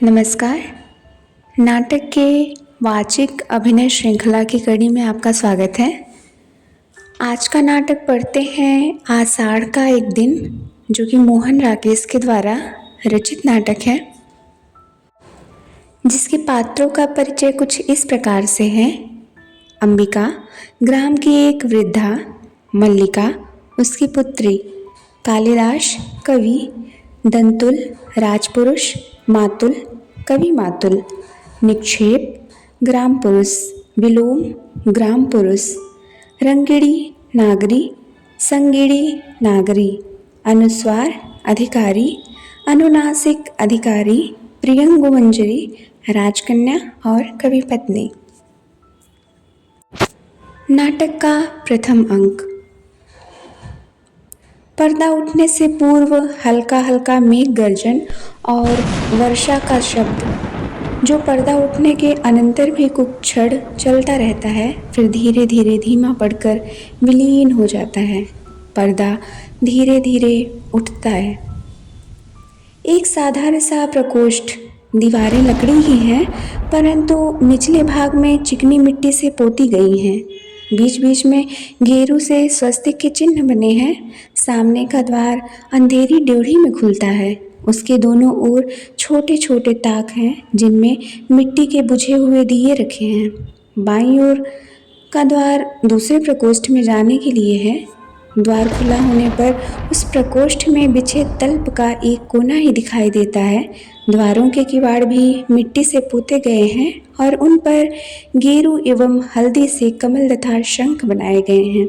नमस्कार। नाटक के वाचिक अभिनय श्रृंखला की कड़ी में आपका स्वागत है। आज का नाटक पढ़ते हैं आषाढ़ का एक दिन, जो कि मोहन राकेश के द्वारा रचित नाटक है, जिसके पात्रों का परिचय कुछ इस प्रकार से है। अंबिका ग्राम की एक वृद्धा, मल्लिका उसकी पुत्री, कालिदास कवि, दंतुल राजपुरुष, मातुल कवि मातुल, निक्षेप ग्राम पुरुष, विलोम ग्राम पुरुष, रंगिणी नागरी, संगिणी नागरी, अनुस्वार अधिकारी, अनुनासिक अधिकारी, प्रियंगु मंजरी, राजकन्या और कवि पत्नी। नाटक का प्रथम अंक। पर्दा उठने से पूर्व हल्का हल्का मेघ गर्जन और वर्षा का शब्द, जो पर्दा उठने के अनंतर भी कुछ क्षण चलता रहता है, फिर धीरे धीरे धीमा पड़कर विलीन हो जाता है। पर्दा धीरे धीरे उठता है। एक साधारण सा प्रकोष्ठ, दीवारें लकड़ी की हैं, परंतु निचले भाग में चिकनी मिट्टी से पोती गई हैं। बीच बीच में घेरू से स्वस्तिक के चिन्ह बने हैं। सामने का द्वार अंधेरी ड्योढ़ी में खुलता है। उसके दोनों ओर छोटे छोटे ताक हैं, जिनमें मिट्टी के बुझे हुए दिए रखे हैं। बाईं ओर का द्वार दूसरे प्रकोष्ठ में जाने के लिए है। द्वार खुला होने पर उस प्रकोष्ठ में बिछे तल्प का एक कोना ही दिखाई देता है। द्वारों के किवाड़ भी मिट्टी से पोते गए हैं और उन पर गेरू एवं हल्दी से कमल तथा शंख बनाए गए हैं।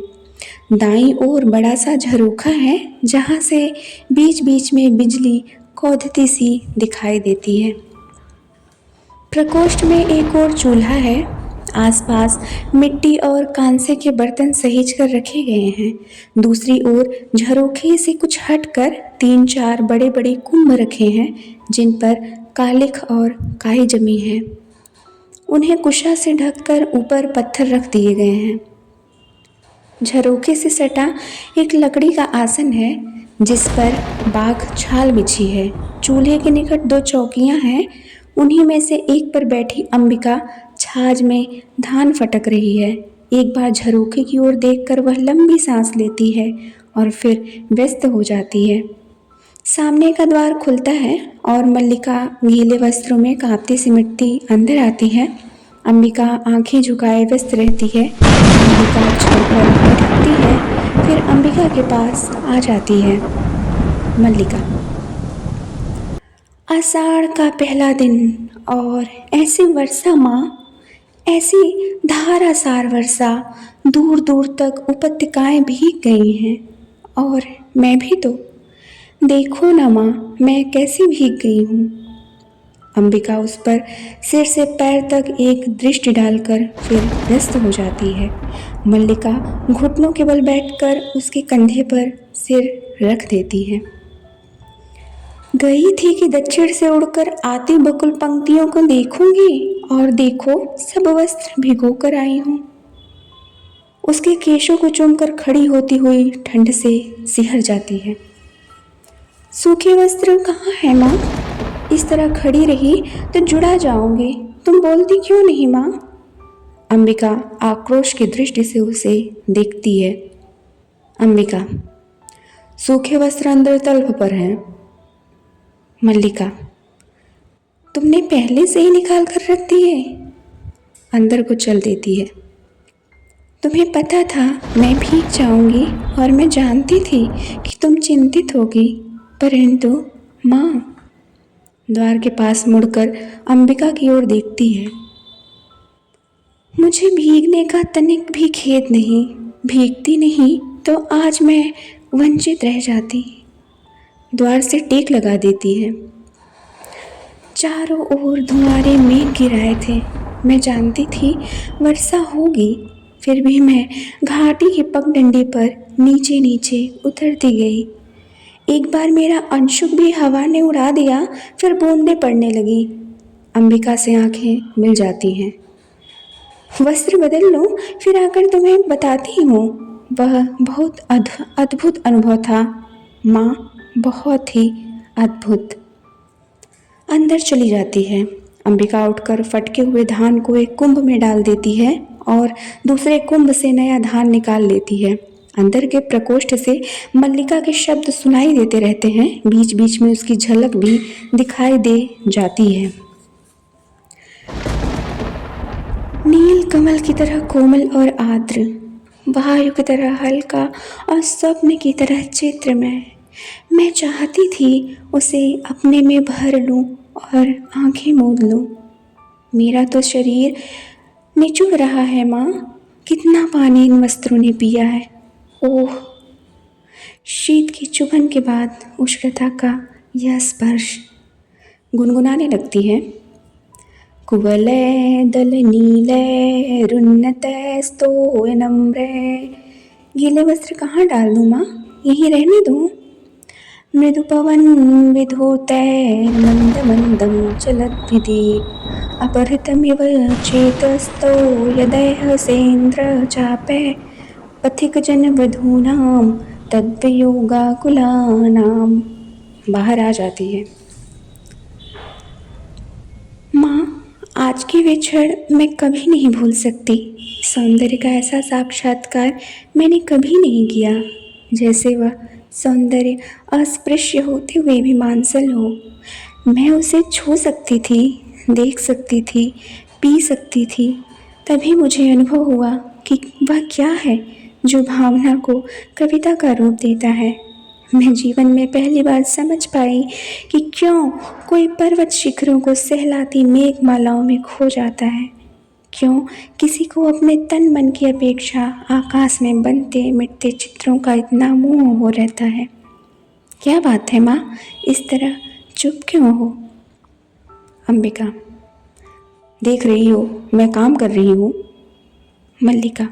दाईं ओर बड़ा सा झरोखा है, जहाँ से बीच बीच में बिजली कौधती सी दिखाई देती है। प्रकोष्ठ में एक और चूल्हा है। आसपास मिट्टी और कांसे के बर्तन सहेज कर रखे गए हैं। दूसरी ओर झरोखे से कुछ हटकर 3-4 बड़े बड़े कुंभ रखे हैं, जिन पर कालिख और काई जमी है। उन्हें कुशा से ढककर ऊपर पत्थर रख दिए गए हैं। झरोखे से सटा एक लकड़ी का आसन है, जिस पर बाघ छाल बिछी है। चूल्हे के निकट 2 चौकियां हैं। उन्हीं में से एक पर बैठी अंबिका छाछ में धान फटक रही है। एक बार झरोखे की ओर देखकर वह लंबी सांस लेती है और फिर व्यस्त हो जाती है। सामने का द्वार खुलता है और मल्लिका गीले वस्त्रों में कांपती सिमटती अंदर आती है। अंबिका आंखें झुकाए व्यस्त रहती है। अंबिका छड़ पर भटकती है, फिर अंबिका के पास आ जाती है। मल्लिका। आषाढ़ का पहला दिन और ऐसी वर्षा माँ, ऐसी धारासार वर्षा, दूर दूर तक उपत्यकाएं भीग गई हैं। और मैं भी तो, देखो ना माँ, मैं कैसी भीग गई हूँ। अंबिका उस पर सिर से पैर तक एक दृष्टि डालकर फिर व्यस्त हो जाती है। मल्लिका घुटनों के बल बैठकर उसके कंधे पर सिर रख देती है। गई थी कि दक्षिण से उड़कर आती बकुल पंक्तियों को देखूंगी, और देखो सब वस्त्र भिगो कर आई हूँ। उसके केशों को चूमकर खड़ी होती हुई ठंड से सिहर जाती है। सूखे वस्त्र कहाँ है माँ? इस तरह खड़ी रही तो जुड़ा जाऊंगी। तुम बोलती क्यों नहीं माँ? अंबिका आक्रोश की दृष्टि से उसे देखती है। अंबिका। सूखे वस्त्र अंदर तल्प पर हैं। मल्लिका। तुमने पहले से ही निकाल कर रख दिए? अंदर को चल देती है। तुम्हें पता था मैं भीग जाऊंगी, और मैं जानती थी कि तुम चिंतित होगी, परंतु माँ। द्वार के पास मुड़कर अंबिका की ओर देखती है। मुझे भीगने का तनिक भी खेद नहीं। भीगती नहीं तो आज मैं वंचित रह जाती। द्वार से टेक लगा देती है। चारों ओर धुआंरे मेघ गिराए थे। मैं जानती थी वर्षा होगी, फिर भी मैं घाटी की पगडंडी पर नीचे नीचे उतरती गई। एक बार मेरा अंशुक भी हवा ने उड़ा दिया, फिर बूंदें पड़ने लगी। अंबिका से आंखें मिल जाती हैं। वस्त्र बदल लूं, फिर आकर तुम्हें बताती हूँ। वह बहुत अद्भुत अनुभव था माँ, बहुत ही अद्भुत। अंदर चली जाती है। अंबिका उठकर फटके हुए धान को एक कुंभ में डाल देती है और दूसरे कुंभ से नया धान निकाल लेती है। अंदर के प्रकोष्ठ से मल्लिका के शब्द सुनाई देते रहते हैं, बीच बीच में उसकी झलक भी दिखाई दे जाती है। नील कमल की तरह कोमल और आर्द्र, वायु की तरह हल्का और स्वप्न की तरह चित्रमय। मैं चाहती थी उसे अपने में भर लूं और आंखें मूंद लूं। मेरा तो शरीर निचुड़ रहा है माँ, कितना पानी इन वस्त्रों ने पिया है। ओह, शीत की चुभन के बाद उष्णता का यह स्पर्श। गुनगुनाने लगती है। कुवलय दलनीलय रुन्नतस्तोयनम्रे। गीले वस्त्र कहाँ डाल दूँ माँ, यहीं रहने दूँ? मृदु पवन विधूतैर्मन्द मन्दं चलद्भिदि अपहृतमिव चेतस्तो यदैहसेन्द्रचापे पथिकजनवधूनां तद्वियोगाकुलानां। बाहर आ जाती है। माँ, आज की वे क्षण मैं कभी नहीं भूल सकती। सौंदर्य का ऐसा साक्षात्कार मैंने कभी नहीं किया, जैसे वह सौंदर्य अस्पृश्य होते हुए भी मांसल हो। मैं उसे छू सकती थी, देख सकती थी, पी सकती थी। तभी मुझे अनुभव हुआ कि वह क्या है जो भावना को कविता का रूप देता है। मैं जीवन में पहली बार समझ पाई कि क्यों कोई पर्वत शिखरों को सहलाती मेघमालाओं में खो जाता है, क्यों किसी को अपने तन मन की अपेक्षा आकाश में बनते मिटते चित्रों का इतना मोह हो रहता है। क्या बात है माँ, इस तरह चुप क्यों हो? अंबिका, देख रही हो मैं काम कर रही हूँ। मल्लिका,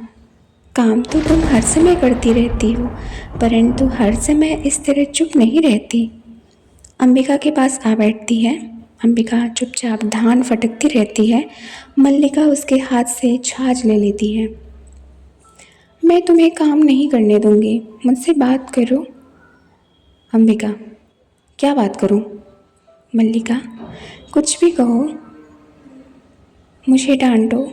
काम तो तुम हर समय करती रहती हो, परंतु हर समय इस तरह चुप नहीं रहती। अंबिका के पास आ बैठती है। अंबिका चुपचाप धान फटकती रहती है। मल्लिका उसके हाथ से छाछ ले लेती है। मैं तुम्हें काम नहीं करने दूंगी, मुझसे बात करो। अंबिका, क्या बात करूं? मल्लिका, कुछ भी कहो, मुझे डांटो